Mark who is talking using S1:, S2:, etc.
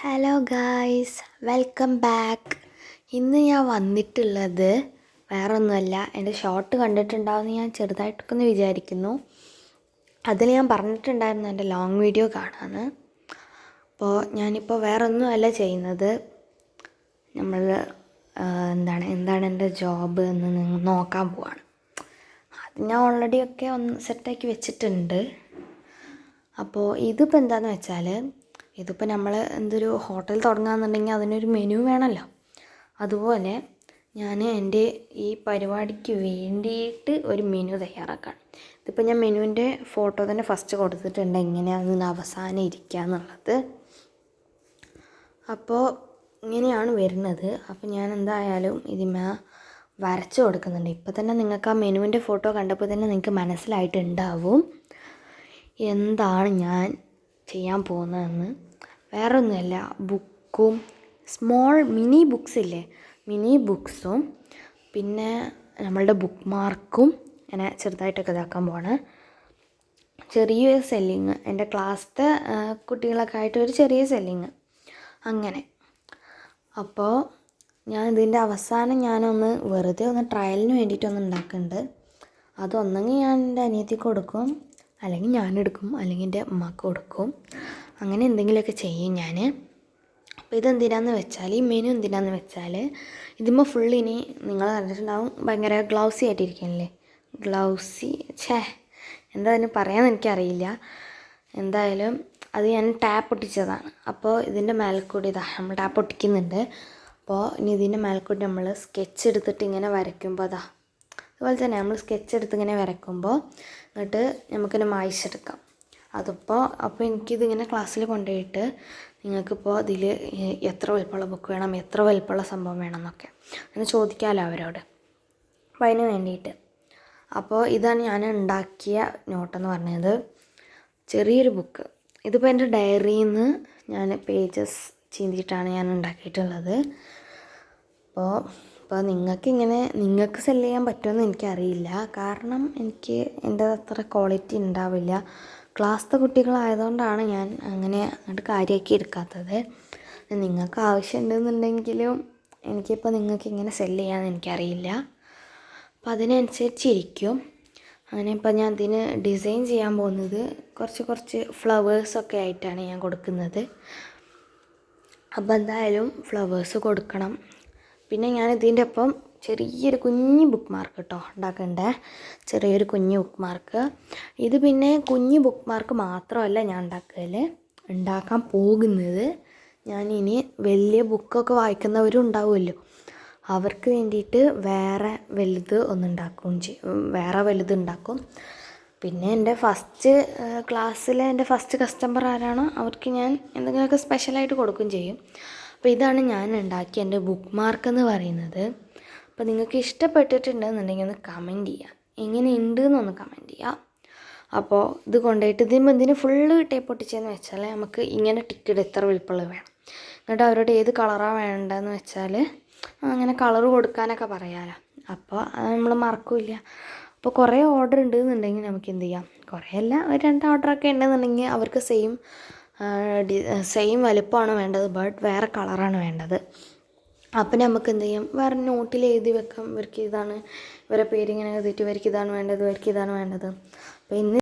S1: Hello guys, welcome back. ഇന്ന് ഞാൻ വന്നിട്ടുള്ളത് വേറൊന്നുമല്ല, എൻ്റെ ഷോർട്ട് കണ്ടിട്ടുണ്ടാവുമെന്ന് ഞാൻ ചെറുതായിട്ടൊക്കെ ഒന്ന് വിചാരിക്കുന്നു. അതിൽ ഞാൻ പറഞ്ഞിട്ടുണ്ടായിരുന്നു എൻ്റെ ലോങ് വീഡിയോ കാണാമെന്ന്. അപ്പോൾ ഞാനിപ്പോൾ വേറൊന്നുമല്ല ചെയ്യുന്നത്. നമ്മൾ എന്താണ് എൻ്റെ ജോബ് എന്ന് നിങ്ങൾ നോക്കാൻ പോവാണ്. അത് ഞാൻ ഓൾറെഡി ഒക്കെ ഒന്ന് സെറ്റാക്കി വെച്ചിട്ടുണ്ട്. അപ്പോൾ ഇതിപ്പോൾ എന്താണെന്ന് വെച്ചാൽ, ഇതിപ്പോൾ നമ്മൾ എന്തൊരു ഹോട്ടൽ തുടങ്ങുകയെന്നുണ്ടെങ്കിൽ അതിനൊരു മെനു വേണമല്ലോ. അതുപോലെ ഞാൻ എൻ്റെ ഈ പരിപാടിക്ക് വേണ്ടിയിട്ട് ഒരു മെനു തയ്യാറാക്കുകയാണ്. ഇതിപ്പോൾ ഞാൻ മെനുവിൻ്റെ ഫോട്ടോ തന്നെ ഫസ്റ്റ് കൊടുത്തിട്ടുണ്ട്, എങ്ങനെയാണ് അതിന് അവസാനം ഇരിക്കുക എന്നുള്ളത്. അപ്പോൾ ഇങ്ങനെയാണ് വരുന്നത്. അപ്പോൾ ഞാൻ എന്തായാലും ഇതിന്മേൽ വരച്ച് കൊടുക്കുന്നുണ്ട്. ഇപ്പോൾ തന്നെ നിങ്ങൾക്ക് ആ മെനുവിൻ്റെ ഫോട്ടോ കണ്ടപ്പോൾ തന്നെ നിങ്ങൾക്ക് മനസ്സിലായിട്ടുണ്ടാവും എന്താണ് ഞാൻ ചെയ്യാൻ പോകുന്നതെന്ന്. വേറെ ഒന്നുമല്ല, ബുക്കും മിനി ബുക്സ് ഇല്ലേ, മിനി ബുക്സും പിന്നെ നമ്മളുടെ ബുക്ക് മാർക്കും ഇങ്ങനെ ചെറുതായിട്ടൊക്കെ ഇതാക്കാൻ പോവാണ്. ചെറിയൊരു സെല്ലിങ്, എൻ്റെ ക്ലാസ്സിലത്തെ കുട്ടികളൊക്കെ ആയിട്ട് ഒരു ചെറിയ സെല്ലിങ് അങ്ങനെ. അപ്പോൾ ഞാൻ ഇതിൻ്റെ അവസാനം ഞാനൊന്ന് വെറുതെ ഒന്ന് ട്രയലിന് വേണ്ടിയിട്ടൊന്ന് ഉണ്ടാക്കുന്നുണ്ട്. അതൊന്നെങ്കിൽ ഞാൻ എൻ്റെ അനിയത്തിക്ക് കൊടുക്കും, അല്ലെങ്കിൽ ഞാനെടുക്കും, അല്ലെങ്കിൽ എൻ്റെ അമ്മക്ക് കൊടുക്കും. അങ്ങനെ എന്തെങ്കിലുമൊക്കെ ചെയ്യും ഞാൻ. അപ്പോൾ ഇതെന്തിനാന്ന് വെച്ചാൽ, ഈ മെനു എന്തിനാന്ന് വെച്ചാൽ, ഇതിമ്പോൾ ഫുൾ ഇനി നിങ്ങൾ കണ്ടിട്ടുണ്ടാവും ഭയങ്കര ഗ്ലൗസി ആയിട്ടിരിക്കണല്ലേ. എന്താ അതിന് പറയാമെന്ന് എനിക്കറിയില്ല. എന്തായാലും അത് ഞാൻ ടാപ്പ് ഒട്ടിച്ചതാണ്. അപ്പോൾ ഇതിൻ്റെ മേൽക്കൂടി നമ്മൾ ടാപ്പ് ഒട്ടിക്കുന്നുണ്ട്. അപ്പോൾ ഇനി ഇതിൻ്റെ മേൽക്കൂടി നമ്മൾ സ്കെച്ച് എടുത്തിട്ട് ഇങ്ങനെ വരയ്ക്കുമ്പോൾ അതുപോലെ തന്നെ നമ്മൾ സ്കെച്ച് എടുത്ത് ഇങ്ങനെ വരയ്ക്കുമ്പോൾ എന്നിട്ട് നമുക്കിങ്ങനെ മായ്ച്ചെടുക്കാം. അപ്പോൾ എനിക്കിതിങ്ങനെ ക്ലാസ്സിൽ കൊണ്ടുപോയിട്ട് നിങ്ങൾക്കിപ്പോൾ ഇതിൽ എത്ര വലിപ്പമുള്ള ബുക്ക് വേണം, എത്ര വലിപ്പമുള്ള സംഭവം വേണം എന്നൊക്കെ അങ്ങനെ ചോദിക്കാമല്ലോ അവരോട്. അപ്പോൾ അതിന് വേണ്ടിയിട്ട്. അപ്പോൾ ഇതാണ് ഞാൻ ഉണ്ടാക്കിയ നോട്ടെന്ന് പറഞ്ഞത്, ചെറിയൊരു ബുക്ക്. ഇതിപ്പോൾ എൻ്റെ ഡയറിയിൽ നിന്ന് ഞാൻ പേജസ് ചീന്തിയിട്ടാണ് ഞാൻ ഉണ്ടാക്കിയിട്ടുള്ളത്. അപ്പോൾ നിങ്ങൾക്ക് സെല് ചെയ്യാൻ പറ്റുമെന്ന് എനിക്കറിയില്ല. കാരണം എനിക്ക് എൻ്റെ അത്ര ക്വാളിറ്റി ഉണ്ടാവില്ല. ക്ലാസ്സിലെ കുട്ടികളായതുകൊണ്ടാണ് ഞാൻ അങ്ങനെ അങ്ങോട്ട് കാര്യമാക്കി എടുക്കാത്തത്. നിങ്ങൾക്ക് ആവശ്യമുണ്ടെന്നുണ്ടെങ്കിലും എനിക്കിപ്പോൾ നിങ്ങൾക്ക് ഇങ്ങനെ സെല് ചെയ്യാമെന്ന് എനിക്കറിയില്ല. അപ്പോൾ അതിനനുസരിച്ചിരിക്കും. അങ്ങനെ ഇപ്പോൾ ഞാൻ ഇതിന് ഡിസൈൻ ചെയ്യാൻ പോകുന്നത് കുറച്ച് ഫ്ലവേഴ്സൊക്കെ ആയിട്ടാണ് ഞാൻ കൊടുക്കുന്നത്. അപ്പോൾ എന്തായാലും ഫ്ലവേഴ്സ് കൊടുക്കണം. പിന്നെ ഞാൻ ഇതിൻ്റെ ഒപ്പം ചെറിയൊരു കുഞ്ഞ് ബുക്ക് മാർക്ക് ഉണ്ടാക്കണ്ടേ, ചെറിയൊരു കുഞ്ഞ് ബുക്ക് മാർക്ക്. ഇത് പിന്നെ കുഞ്ഞ് ബുക്ക് മാർക്ക് മാത്രമല്ല ഞാൻ ഉണ്ടാക്കാൻ പോകുന്നത്. ഞാനിനി വലിയ ബുക്കൊക്കെ വായിക്കുന്നവരും ഉണ്ടാവുമല്ലോ, അവർക്ക് വേണ്ടിയിട്ട് വേറെ വലുതുണ്ടാക്കും. പിന്നെ എൻ്റെ ക്ലാസ്സിലെ എൻ്റെ ഫസ്റ്റ് കസ്റ്റമർ ആരാണോ അവർക്ക് ഞാൻ എന്തെങ്കിലുമൊക്കെ സ്പെഷ്യലായിട്ട് കൊടുക്കുകയും ചെയ്യും. അപ്പോൾ ഇതാണ് ഞാൻ ഉണ്ടാക്കിയ എൻ്റെ ബുക്ക് മാർക്ക് എന്ന് പറയുന്നത്. അപ്പോൾ നിങ്ങൾക്ക് ഇഷ്ടപ്പെട്ടിട്ടുണ്ടെന്നുണ്ടെങ്കിൽ ഒന്ന് കമൻറ്റ് ചെയ്യുക, എങ്ങനെയുണ്ട് എന്നൊന്ന് കമൻറ്റ് ചെയ്യുക. അപ്പോൾ ഇത് കൊണ്ടുപോയിട്ട് ഇതിന് ഫുള്ള് ടേപ്പ് ഒട്ടിച്ചതെന്ന് വെച്ചാൽ നമുക്ക് ഇങ്ങനെ ടിക്കറ്റ് എത്ര വലിപ്പമുള്ളത് വേണം, എന്നിട്ട് അവരോട് ഏത് കളറാണ് വേണ്ടതെന്ന് വെച്ചാൽ അങ്ങനെ കളർ കൊടുക്കാനൊക്കെ പറയാമല്ലോ. അപ്പോൾ അത് നമ്മൾ മറക്കില്ല. അപ്പോൾ കുറേ ഓർഡർ ഉണ്ടെന്നുണ്ടെങ്കിൽ നമുക്ക് എന്ത് ചെയ്യാം, കുറേയല്ല ഒരു 2 ഓർഡറൊക്കെ ഉണ്ടെന്നുണ്ടെങ്കിൽ അവർക്ക് സെയിം വലുപ്പമാണ് വേണ്ടത്, ബട്ട് വേറെ കളറാണ് വേണ്ടത്. അപ്പം നമുക്ക് എന്ത് ചെയ്യാം, വേറെ നോട്ടിൽ എഴുതി വെക്കാം, ഇവരുടെ പേരിങ്ങനെ എഴുതിയിട്ട് ഇവർക്ക് ഇതാണ് വേണ്ടത്. അപ്പോൾ ഇന്ന്